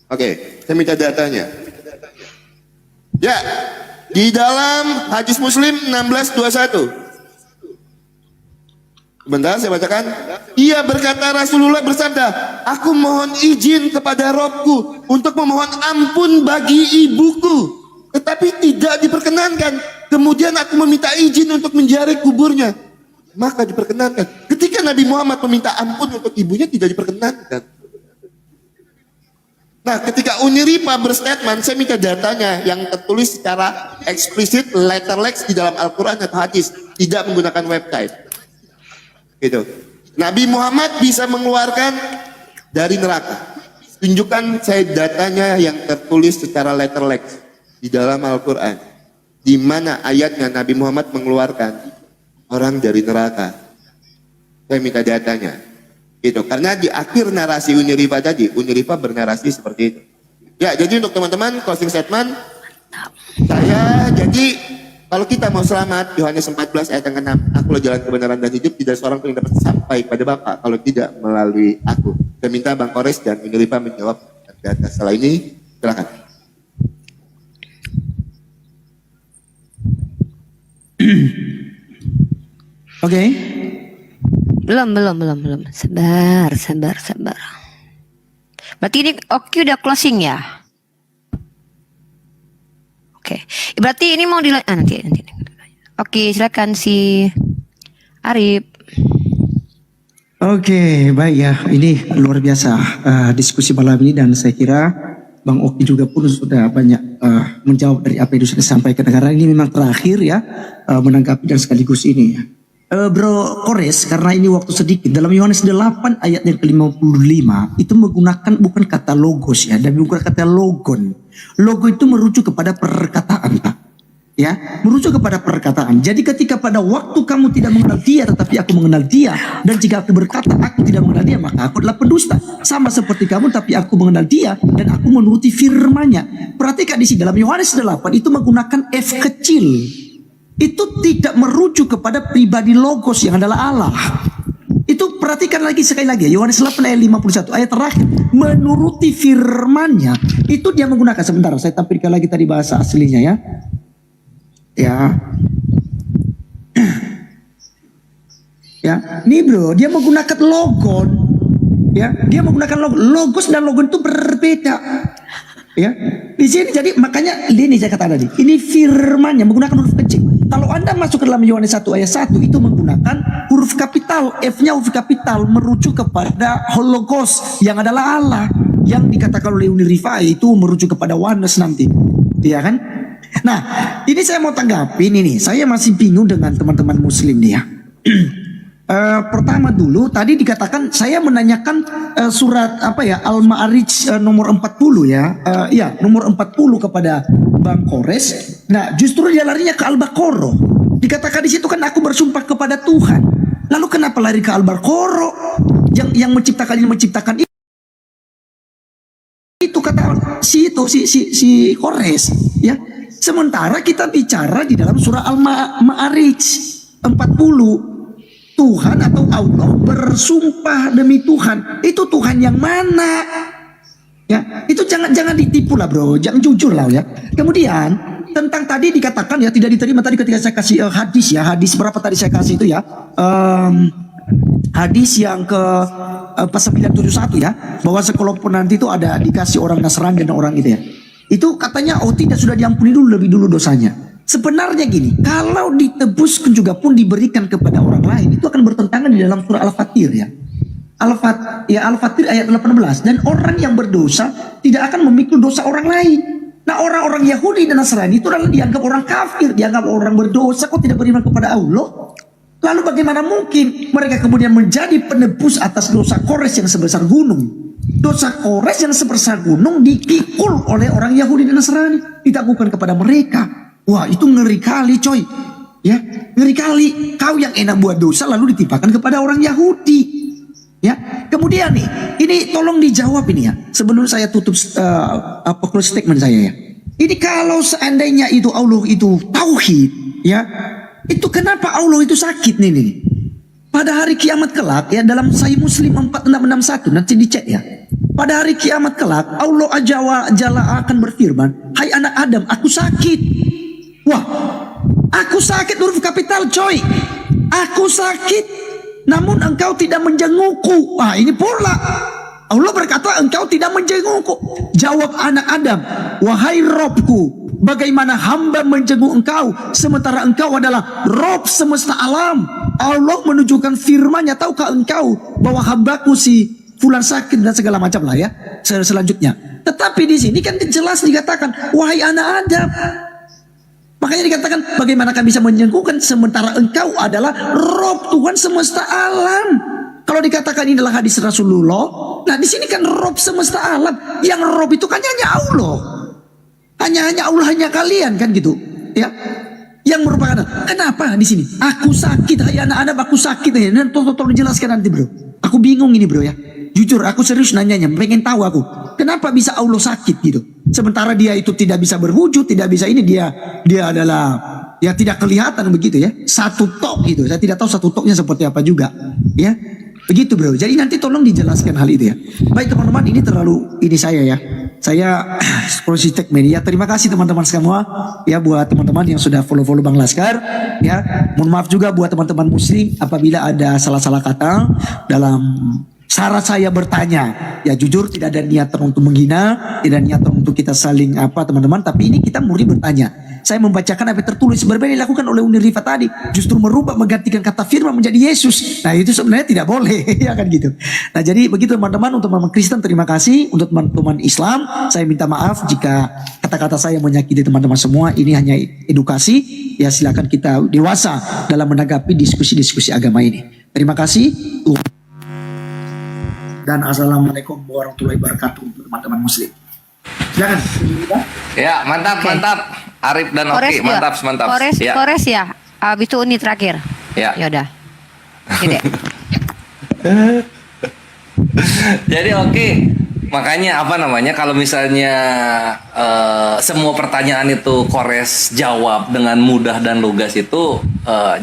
Oke, saya minta datanya. Ya, Di dalam hadis Muslim 1621. Sebentar saya bacakan. Ia berkata, Rasulullah bersabda, aku mohon izin kepada Robku untuk memohon ampun bagi ibuku, tetapi tidak diperkenankan. Kemudian aku meminta izin untuk menziarahi kuburnya, maka diperkenankan. Ketika Nabi Muhammad meminta ampun untuk ibunya, tidak diperkenankan. Nah, ketika Uniripa berstatement, saya minta datanya yang tertulis secara eksplisit, letterless di dalam Al-Quran atau hadis, tidak menggunakan website. Gitu. Nabi Muhammad bisa mengeluarkan dari neraka. Tunjukkan saya datanya yang tertulis secara letterless di dalam Al-Quran. Di mana ayatnya Nabi Muhammad mengeluarkan orang dari neraka. Saya minta datanya. Gitu. Karena di akhir narasi Uniripa tadi, Uniripa bernarasi seperti itu. Ya, jadi untuk teman-teman closing statement, saya jadi kalau kita mau selamat, Yohanes 14 ayat yang ke-6, akulah jalan kebenaran dan hidup, tidak seorang pun yang dapat sampai pada Bapa kalau tidak melalui aku. Saya minta Bang Kores dan Uniripa menjawab data. Setelah ini, silakan. Oke. Belum. Sabar. Berarti ini oke udah closing ya? Oke. Berarti ini mau nanti. Oke, silakan si Arif. Oke, baik ya. Ini luar biasa diskusi malam ini, dan saya kira Bang Oki juga pun sudah banyak menjawab dari apa yang sudah disampaikan. Karena ini memang terakhir ya menanggapi dan sekaligus ini ya. Bro Kores, karena ini waktu sedikit, dalam Yohanes 8 ayat yang ke-55 itu menggunakan bukan kata logos ya, dan bukan kata logon. Logo itu merujuk kepada perkataan, Pak. Ya, merujuk kepada perkataan. Jadi ketika pada waktu kamu tidak mengenal dia, tetapi aku mengenal dia, dan jika aku berkata aku tidak mengenal dia, maka aku adalah pendusta. Sama seperti kamu, tapi aku mengenal dia dan aku menuruti firman-Nya. Perhatikan di sini dalam Yohanes 8 itu menggunakan F kecil. Itu tidak merujuk kepada pribadi logos yang adalah Allah. Itu perhatikan lagi sekali lagi ya, Yohanes 8 ayat 51 ayat terakhir, menuruti firman-Nya. Itu dia menggunakan, sebentar saya tampilkan lagi tadi bahasa aslinya ya. Ya. Ya, nih bro, dia menggunakan logon. Ya, dia menggunakan logos dan logon itu berbeda. Ya, di sini jadi makanya ini saya katakan tadi, ini firman-Nya menggunakan huruf kecil. Kalau Anda masuk ke dalam Yohanes 1 ayat 1 itu menggunakan huruf kapital, F-nya huruf kapital merujuk kepada Hologos yang adalah Allah, yang dikatakan oleh Uniripa itu merujuk kepada oneness nanti. Iya kan? Nah, ini saya mau tanggapin ini. Saya masih bingung dengan teman-teman muslim nih ya. Pertama dulu tadi dikatakan saya menanyakan surat apa ya, Al-Ma'arij nomor 40 ya. Ya, nomor 40 kepada Bang Kores. Nah, justru dia larinya ke Al-Baqarah. Dikatakan di situ kan aku bersumpah kepada Tuhan. Lalu kenapa lari ke Al-Baqarah? Yang menciptakan ini menciptakan itu kata si Kores ya. Sementara kita bicara di dalam surah Al-Ma'arij 40. Tuhan atau Allah bersumpah demi Tuhan. Itu Tuhan yang mana? Ya, itu jangan ditipu lah bro, jangan jujur lah ya. Kemudian tentang tadi dikatakan ya tidak diterima tadi ketika saya kasih hadis ya, hadis berapa tadi saya kasih itu ya? Hadis yang ke 971 ya, bahwa sekelompok nanti itu ada dikasih orang Nasrani dan orang itu ya. Itu katanya tidak sudah diampuni lebih dulu dosanya. Sebenarnya gini, kalau ditebus juga pun diberikan kepada orang lain, itu akan bertentangan di dalam surah Al-Fatir ya. Al-Fatir ayat 18. Dan orang yang berdosa tidak akan memikul dosa orang lain. Nah, orang-orang Yahudi dan Nasrani itu adalah dianggap orang kafir, dianggap orang berdosa, kok tidak beriman kepada Allah. Lalu bagaimana mungkin mereka kemudian menjadi penebus atas dosa Kores yang sebesar gunung? Dosa Kores yang sebesar gunung dipikul oleh orang Yahudi dan Nasrani, ditangguhkan kepada mereka. Wah, itu ngeri kali coy. Ya, ngeri kali. Kau yang enak buat dosa lalu ditimpakan kepada orang Yahudi. Ya. Kemudian nih, ini tolong dijawab ini ya. Sebelum saya tutup close statement saya ya. Ini kalau seandainya itu Allah itu tauhid, ya. Itu kenapa Allah itu sakit nih. Pada hari kiamat kelak ya, dalam Sahih Muslim 4661 nanti dicek ya. Pada hari kiamat kelak Allah Azza wa Jalla akan berfirman, "Hai anak Adam, aku sakit." Wah, aku sakit huruf kapital coy. Aku sakit, namun engkau tidak menjengukku. Wah, ini pula Allah berkata engkau tidak menjengukku. Jawab anak Adam, wahai Robku, bagaimana hamba menjenguk engkau sementara engkau adalah Rob semesta alam. Allah menunjukkan firman-Nya, tahukah engkau bahwa hambaku si fulan sakit dan segala macam lah ya. Selanjutnya, tetapi di sini kan jelas dikatakan wahai anak Adam. Makanya dikatakan bagaimana kami bisa menjengukkan sementara engkau adalah Rob Tuhan semesta alam. Kalau dikatakan ini adalah hadis Rasulullah, nah di sini kan Rob semesta alam. Yang Rob itu kan hanya Allah. Hanya Allah, hanya kalian kan gitu. Ya. Yang merupakan, kenapa di sini? Aku sakit, hai anak-anak, aku sakit. Nanti tolong jelaskan nanti bro. Aku bingung ini bro ya. Jujur aku serius nanyanya, pengen tahu aku. Kenapa bisa Allah sakit gitu? Sementara dia itu tidak bisa berwujud, tidak bisa ini, dia adalah ya tidak kelihatan begitu ya. Satu tok gitu. Saya tidak tahu satu toknya seperti apa juga. Ya. Begitu bro. Jadi nanti tolong dijelaskan hal itu ya. Baik teman-teman, ini terlalu ini saya ya. Saya Prositek Media. Terima kasih teman-teman semua ya, buat teman-teman yang sudah follow Bang Laskar ya. Mohon maaf juga buat teman-teman muslim apabila ada salah-salah kata dalam syarat saya bertanya. Ya jujur tidak ada niatan untuk menghina, tidak niatan untuk kita saling apa teman-teman, tapi ini kita murni bertanya. Saya membacakan apa yang tertulis, berbeda dilakukan oleh Uni Rifa tadi, justru merubah, menggantikan kata firman menjadi Yesus. Nah itu sebenarnya tidak boleh ya kan gitu. Nah jadi begitu teman-teman. Untuk teman Kristen terima kasih, untuk teman-teman Islam saya minta maaf jika kata-kata saya menyakiti teman-teman semua. Ini hanya edukasi ya, silakan kita dewasa dalam menanggapi diskusi-diskusi agama ini. Terima kasih dan assalamualaikum warahmatullahi wabarakatuh untuk teman-teman muslim. Silakan. Ya, mantap, mantap. Arif dan Oki, mantap, mantap. Kores ya. Abis itu Uni terakhir. Ya. Ya udah. Gede. Jadi Oki, makanya apa namanya, kalau misalnya semua pertanyaan itu Kores jawab dengan mudah dan lugas itu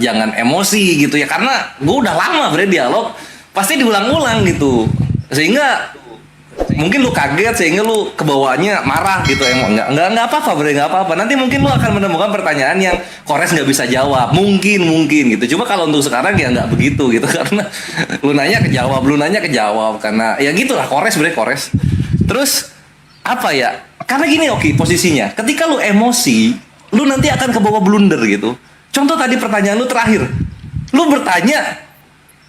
jangan emosi gitu ya, karena gue udah lama dialog, pasti diulang-ulang gitu, sehingga mungkin lu kaget sehingga lu kebawaannya marah gitu. Nggak apa-apa nggak apa-apa. Nanti mungkin lu akan menemukan pertanyaan yang Kores nggak bisa jawab, mungkin gitu. Cuma kalau untuk sekarang ya nggak begitu gitu, karena lu nanya kejawab karena ya gitulah Kores Kores. Terus apa ya? Karena gini Oki, posisinya ketika lu emosi, lu nanti akan kebawa blunder gitu. Contoh tadi pertanyaan lu terakhir, lu bertanya,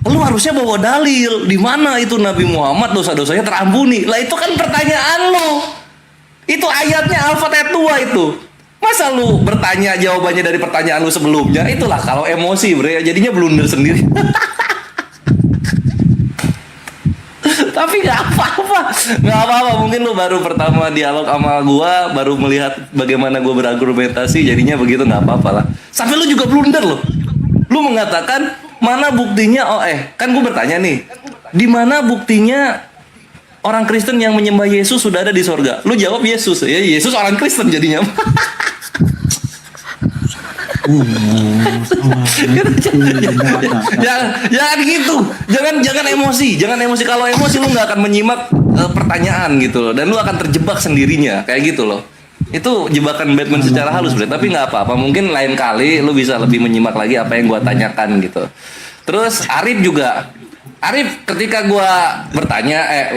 lu harusnya bawa dalil di mana itu Nabi Muhammad dosa-dosanya terampuni. Lah itu kan pertanyaan lu. Itu ayatnya Al-Fatihah 2 itu. Masa lu bertanya jawabannya dari pertanyaan lu sebelumnya? Itulah kalau emosi bre, jadinya blunder sendiri. Tapi nggak apa-apa. Mungkin lu baru pertama dialog sama gua, baru melihat bagaimana gua berargumentasi, jadinya begitu, nggak apa-apa lah. Sampai lu juga blunder loh. Lu mengatakan mana buktinya? Kan gue bertanya nih, di mana buktinya orang Kristen yang menyembah Yesus sudah ada di sorga? Lu jawab Yesus, ya Yesus orang Kristen jadinya. Jangan gitu, jangan emosi, Kalau emosi lu nggak akan menyimak pertanyaan gitu loh, dan lu akan terjebak sendirinya kayak gitu loh. Itu jebakan Batman secara halus tapi nggak apa-apa. Mungkin lain kali lu bisa lebih menyimak lagi apa yang gua tanyakan gitu. Terus Arif juga, ketika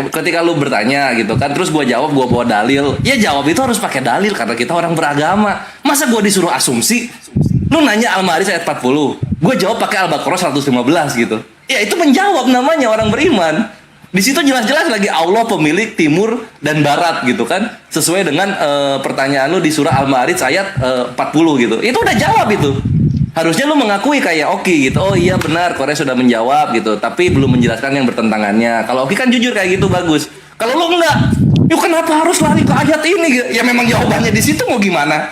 ketika lu bertanya gitu kan, terus gua jawab, gua bawa dalil. Ya jawab itu harus pakai dalil karena kita orang beragama. Masa gua disuruh asumsi? Lu nanya Al-Ma'arij ayat 40, gua jawab pakai Al-Baqarah 115 gitu. Ya itu menjawab, namanya orang beriman. Di situ jelas-jelas lagi Allah pemilik timur dan barat gitu kan, sesuai dengan pertanyaan lu di surah Al-Ma'arij ayat 40 gitu. Itu udah jawab itu. Harusnya lu mengakui kayak Oki gitu. Oh iya benar, Korea sudah menjawab gitu, tapi belum menjelaskan yang bertentangannya. Kalau Oki kan jujur kayak gitu, bagus. Kalau lu enggak, yuk kenapa harus lari ke ayat ini gitu? Ya memang jawabannya di situ, mau gimana?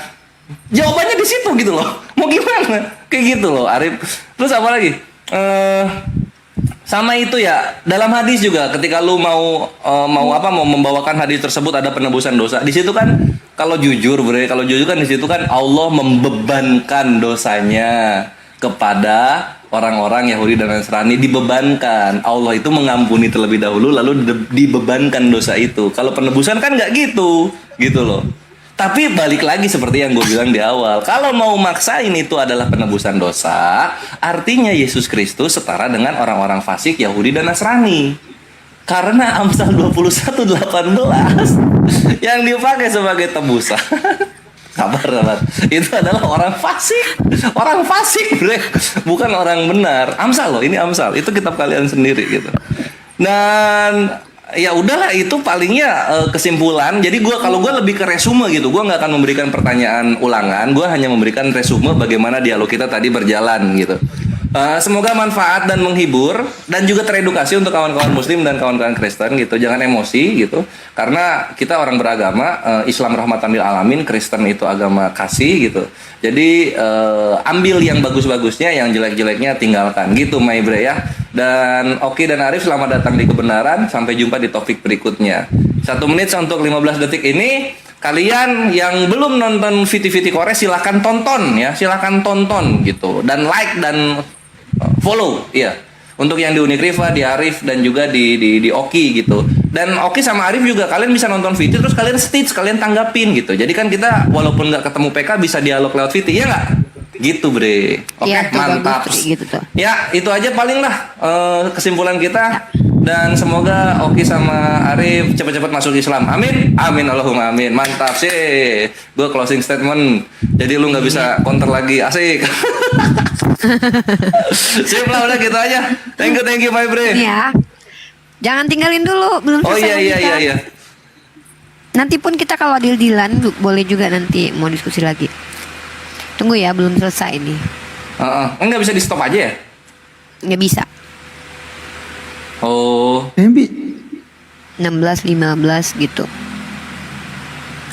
Jawabannya di situ gitu loh. Mau gimana? Kayak gitu loh, Arif. Terus apa lagi? Sama itu ya, dalam hadis juga ketika lu mau membawakan hadis tersebut ada penebusan dosa. Di situ kan kalau jujur kan di situ kan Allah membebankan dosanya kepada orang-orang Yahudi dan Nasrani, dibebankan. Allah itu mengampuni terlebih dahulu lalu dibebankan dosa itu. Kalau penebusan kan nggak gitu loh. Tapi balik lagi seperti yang gue bilang di awal, kalau mau maksain itu adalah penebusan dosa, artinya Yesus Kristus setara dengan orang-orang fasik Yahudi dan Nasrani. Karena Amsal 21:18 yang dipakai sebagai tebusan sabar. Itu adalah orang fasik. Orang fasik, bre. Bukan orang benar. Amsal loh, ini Amsal. Itu kitab kalian sendiri gitu. Dan ya udahlah, itu palingnya kesimpulan. Jadi kalau gue lebih ke resume gitu. Gue nggak akan memberikan pertanyaan ulangan. Gue hanya memberikan resume bagaimana dialog kita tadi berjalan gitu. Semoga manfaat dan menghibur dan juga teredukasi untuk kawan-kawan muslim dan kawan-kawan Kristen gitu. Jangan emosi gitu. Karena kita orang beragama, Islam rahmatan lil alamin, Kristen itu agama kasih gitu. Jadi ambil yang bagus-bagusnya, yang jelek-jeleknya tinggalkan gitu, my bre ya. Dan Oki dan Arif, selamat datang di kebenaran. Sampai jumpa di topik berikutnya. 1 menit untuk 15 detik ini. Kalian yang belum nonton VT-VT Kores, silahkan tonton ya, silahkan tonton gitu, dan like dan follow ya. Untuk yang di Unikriva, di Arif dan juga di Oki gitu. Dan Oki sama Arif juga kalian bisa nonton VT terus kalian stitch, kalian tanggapin gitu. Jadi kan kita walaupun nggak ketemu PK bisa dialog lewat VT, ya nggak? Gitu bre. Oke, Iya, tuh, mantap. bagus, gitu tuh. Ya itu aja paling lah kesimpulan kita. Dan semoga Oki sama Arif cepat-cepat masuk Islam. Amin. Amin Allahumma amin. Mantap sih. Gue closing statement. Jadi lu nggak bisa counter lagi. Asik. Sip lah, udah gitu aja. Thank you my bre. Ya. Jangan tinggalin dulu, belum Oh selesai. iya. Nanti pun kita kalau deal-dealan boleh juga nanti mau diskusi lagi. Tunggu ya, belum selesai ini. Enggak bisa di stop aja ya? Nggak bisa. Oh. 16, 15 gitu.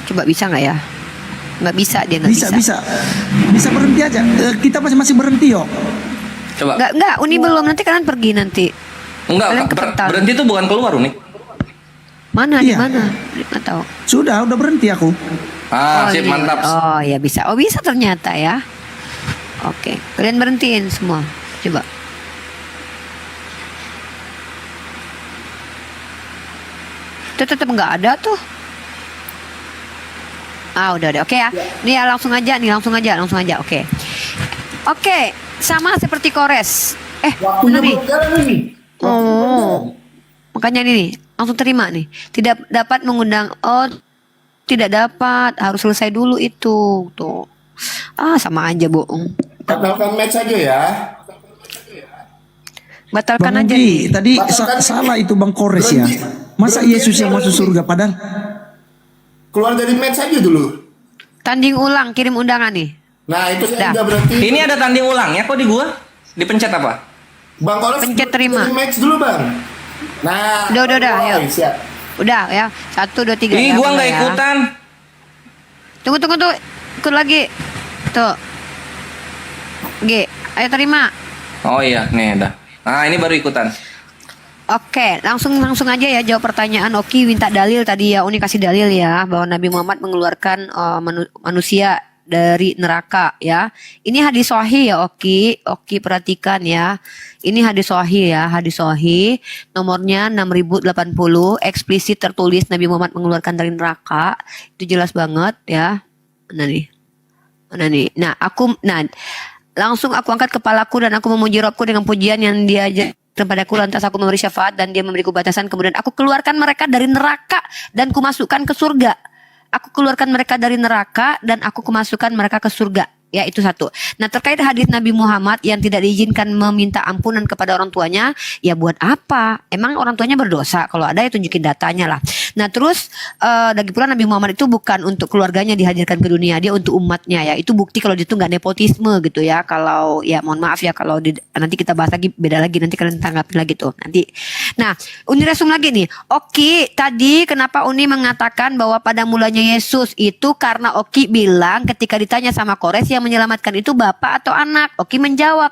Coba bisa nggak ya? Nggak bisa, dia nggak bisa. Bisa berhenti aja. Kita masih berhenti yo. Coba. Nggak, Uni belum, nanti kalian pergi nanti. Kalian Enggak, kepetal. berhenti itu bukan keluar, Uni. Mana, di Iya. mana? Nggak tahu. Udah berhenti aku. Sip, ini. mantap. Oh ya bisa. Oh bisa ternyata ya. Oke, kalian berhentiin semua. Coba. Itu tetap nggak ada tuh. Udah. Oke ya. Nih ya, langsung aja. Oke. Oke, sama seperti Kores. Waktunya mana nih? belum jalan ini. Oh. Makanya nih, langsung terima nih. Tidak dapat mengundang. Oh, tidak dapat. Harus selesai dulu itu. Tuh. Sama aja bohong. Batalkan match aja ya. Batalkan Bang aja Ugi, nih. tadi Batalkan. salah itu Bang Kores ya. Masa Berhenti Yesus yang aja, masuk surga padahal? Keluar dari match aja dulu. Tanding ulang, kirim undangan nih. Nah itu Dah. saya udah berarti. Ini ada tanding ulangnya kok di gua? Dipencet apa? Bang Kores Pencet terima. dari match dulu bang. Nah. Udah, mulai, ayo. siap. Udah ya. 1, 2, 3 Ih, ya. gua nggak mulai ya. ikutan. Tunggu. Ikut lagi. Tuh. G, ayo terima. Oh iya, nih dah. Nah, ini baru ikutan. Oke, langsung aja ya jawab pertanyaan. Oki minta dalil tadi ya. Uni kasih dalil ya bahwa Nabi Muhammad mengeluarkan manusia dari neraka ya. Ini hadis sahih ya Oki. Oki perhatikan ya. Ini hadis sahih ya, hadis sahih. Nomornya 6080, eksplisit tertulis Nabi Muhammad mengeluarkan dari neraka. Itu jelas banget ya. Mana nih? Nah, langsung aku angkat kepalaku dan aku memuji Robku dengan pujian yang dia ajarkan padaku, lantas aku memberi syafaat dan dia memberiku batasan, kemudian aku keluarkan mereka dari neraka dan kumasukkan ke surga. Aku keluarkan mereka dari neraka dan aku kemasukkan mereka ke surga. Ya, itu satu. Nah, terkait hadis Nabi Muhammad yang tidak diizinkan meminta ampunan kepada orang tuanya, ya buat apa? Emang orang tuanya berdosa? Kalau ada ya tunjukin datanya lah. Nah, terus lagi pula Nabi Muhammad itu bukan untuk keluarganya dihadirkan ke dunia, dia untuk umatnya ya. Itu bukti kalau dia itu nggak nepotisme gitu ya. Kalau ya mohon maaf ya kalau nanti kita bahas lagi, beda lagi, nanti kalian tanggapin lagi tuh nanti. Nah, Uni resum lagi nih. Oki, tadi kenapa Uni mengatakan bahwa pada mulanya Yesus itu karena Oki bilang ketika ditanya sama Kores yang menyelamatkan itu bapak atau anak? Oki menjawab,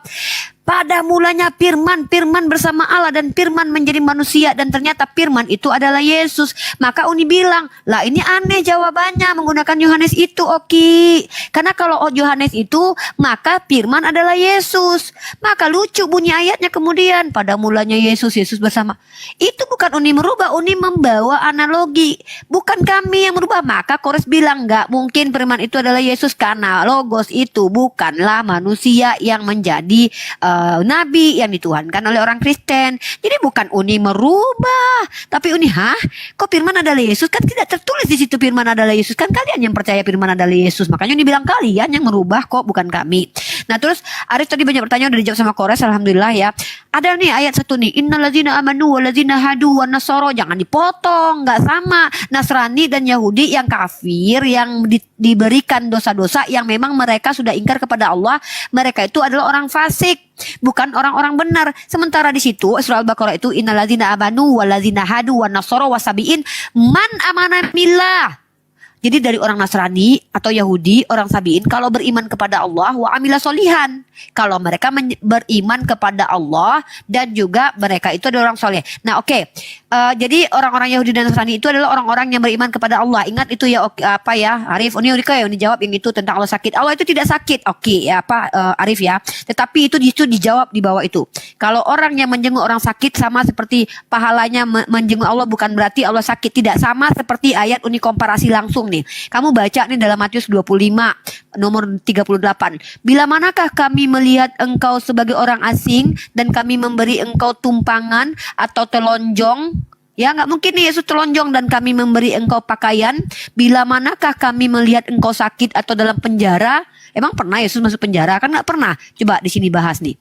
Pada mulanya Firman, Firman bersama Allah dan Firman menjadi manusia dan ternyata Firman itu adalah Yesus. Maka Uni bilang, lah ini aneh jawabannya menggunakan Yohanes itu, Oki. Karena kalau Yohanes itu, maka Firman adalah Yesus. Maka lucu bunyi ayatnya kemudian, pada mulanya Yesus, Yesus bersama. Itu bukan Uni merubah, Uni membawa analogi. Bukan kami yang merubah. Maka Kores bilang, nggak mungkin Firman itu adalah Yesus karena Logos itu bukanlah manusia yang menjadi nabi yang dituhankan oleh orang Kristen. Jadi bukan Uni merubah, tapi Uni, kok Firman adalah Yesus? Kan tidak tertulis di situ Firman adalah Yesus. Kan kalian yang percaya Firman adalah Yesus. Makanya Uni bilang kalian yang merubah kok, bukan kami. Nah terus Arif tadi banyak pertanyaan udah dijawab sama Kores, alhamdulillah ya. Ada nih ayat 1 nih, innallazina amanu walazina hadu wan nasara, jangan dipotong, nggak sama. Nasrani dan Yahudi yang kafir, yang diberikan dosa-dosa yang memang mereka sudah ingkar kepada Allah, mereka itu adalah orang fasik, bukan orang-orang benar. Sementara di situ surah Al-Baqarah itu innallazina amanu walazina hadu wan nasara wasabiin man amana billah. Jadi dari orang Nasrani atau Yahudi, orang Sabiin kalau beriman kepada Allah wa amila solihan. Kalau mereka beriman kepada Allah dan juga mereka itu adalah orang soleh. Nah oke. Jadi orang-orang Yahudi dan Nasrani itu adalah orang-orang yang beriman kepada Allah. Ingat itu ya, apa ya Arif, Uni jawab yang itu tentang Allah sakit. Allah itu tidak sakit. Oke ya Arif ya. Tetapi itu dijawab di bawah itu. Kalau orang yang menjenguk orang sakit sama seperti pahalanya menjenguk Allah, bukan berarti Allah sakit. Tidak sama seperti ayat Uni komparasi langsung nih. Kamu baca nih dalam Matius 25 nomor 38. Bila manakah kami melihat engkau sebagai orang asing dan kami memberi engkau tumpangan atau telonjong? Ya nggak mungkin nih Yesus telonjong dan kami memberi engkau pakaian. Bila manakah kami melihat engkau sakit atau dalam penjara? Emang pernah Yesus masuk penjara? Kan nggak pernah. Coba di sini bahas nih.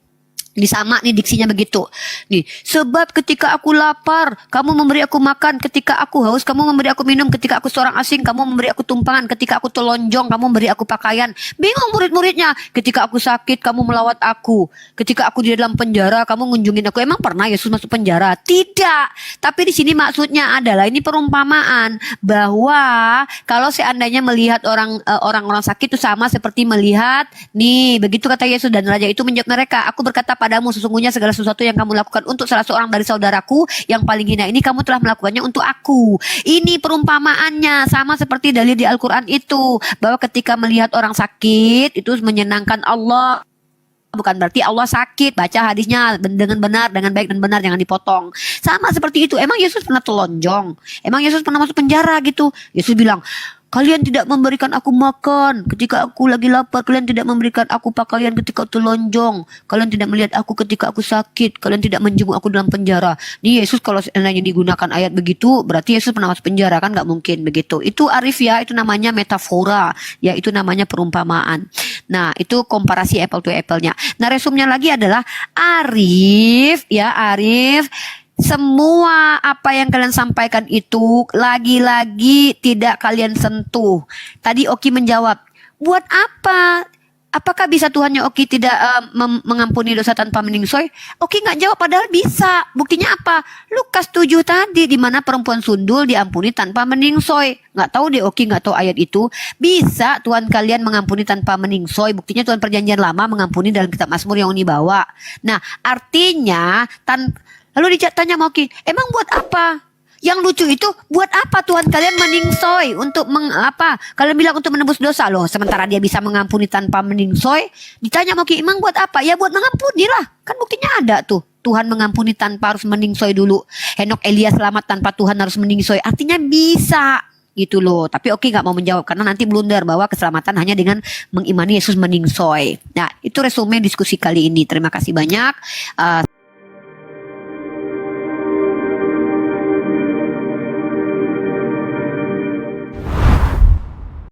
Ini sama nih diksinya begitu. Nih, sebab ketika aku lapar, kamu memberi aku makan. Ketika aku haus, kamu memberi aku minum. Ketika aku seorang asing, kamu memberi aku tumpangan. Ketika aku telonjong, kamu memberi aku pakaian. Bingung murid-muridnya. Ketika aku sakit, kamu melawat aku. Ketika aku di dalam penjara, kamu ngunjungin aku. Emang pernah Yesus masuk penjara? Tidak. Tapi di sini maksudnya adalah ini perumpamaan bahwa kalau seandainya melihat orang-orang sakit itu sama seperti melihat nih, begitu kata Yesus, dan raja itu menjawab mereka, aku berkata padamu sesungguhnya segala sesuatu yang kamu lakukan untuk salah seorang dari saudaraku yang paling hina ini, kamu telah melakukannya untuk aku. Ini perumpamaannya sama seperti dalil di Al-Quran itu, bahwa ketika melihat orang sakit itu menyenangkan Allah. Bukan berarti Allah sakit. Baca hadisnya dengan benar, dengan baik dan benar, jangan dipotong. Sama seperti itu. Emang Yesus pernah telonjong? Emang Yesus pernah masuk penjara gitu? Yesus bilang, kalian tidak memberikan aku makan ketika aku lagi lapar. Kalian tidak memberikan aku pakaian ketika aku telonjong. Kalian tidak melihat aku ketika aku sakit. Kalian tidak menjenguk aku dalam penjara. Nih Yesus kalau seandainya digunakan ayat begitu, berarti Yesus pernah masuk penjara, kan? Gak mungkin begitu. Itu Arif ya, itu namanya metafora. Ya itu namanya perumpamaan. Nah itu komparasi apple to apple-nya. Nah resumnya lagi adalah Arif ya, Arif, semua apa yang kalian sampaikan itu lagi-lagi tidak kalian sentuh. Tadi Oki menjawab, buat apa? Apakah bisa Tuhannya Oki tidak mengampuni dosa tanpa meningsoy? Oki nggak jawab, padahal bisa. Buktinya apa? Lukas 7 tadi, di mana perempuan sundul diampuni tanpa meningsoy. Nggak tahu deh, Oki nggak tahu ayat itu. Bisa Tuhan kalian mengampuni tanpa meningsoy. Buktinya Tuhan Perjanjian Lama mengampuni dalam kitab Mazmur yang Uni bawa. Nah artinya lalu ditanya sama Oki, emang buat apa? Yang lucu itu, buat apa Tuhan kalian meningsoy? Untuk apa? Kalian bilang untuk menebus dosa loh. Sementara dia bisa mengampuni tanpa meningsoy. Ditanya sama Oki, emang buat apa? Ya buat mengampuni lah. Kan buktinya ada tuh. Tuhan mengampuni tanpa harus meningsoy dulu. Henok Elia selamat tanpa Tuhan harus meningsoy. Artinya bisa. Gitu loh. Tapi Oki gak mau menjawab karena nanti blunder bahwa keselamatan hanya dengan mengimani Yesus meningsoy. Nah itu resume diskusi kali ini. Terima kasih banyak.